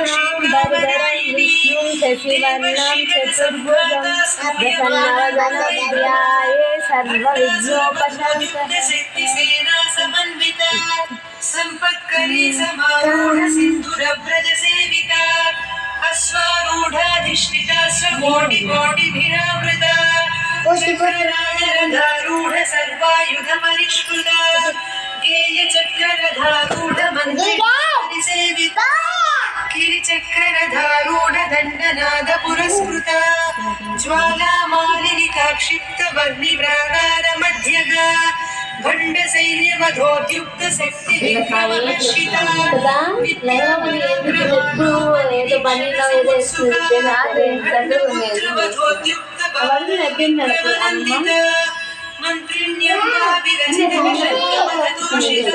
शुक्लाम्बरधरं विष्णुं शशिवर्णं चतुर्भुजं प्रसन्नवदनं ध्याये सर्वविघ्नोपशान्तये। संपत्करी समारूढ सिन्धुरव्रज सेविता अश्वारूढाधिष्ठिता स्वकोटिकोटिभिरावृता चक्रराजरथारूढ सर्वायुध परिष्कृता गेयचक्ररथारूढ मन्त्रिसेविता गिरिचक्ररथारूढ दण्डनाद पुरस्कृता ज्वालामालिनिकाक्षिप्त वर्णिप्राकार मध्यगा भण्ड सैन्यवधोद्युक्त शक्ति विक्रमहर्षिता मंत्रिण्यं विरचित विशुद्ध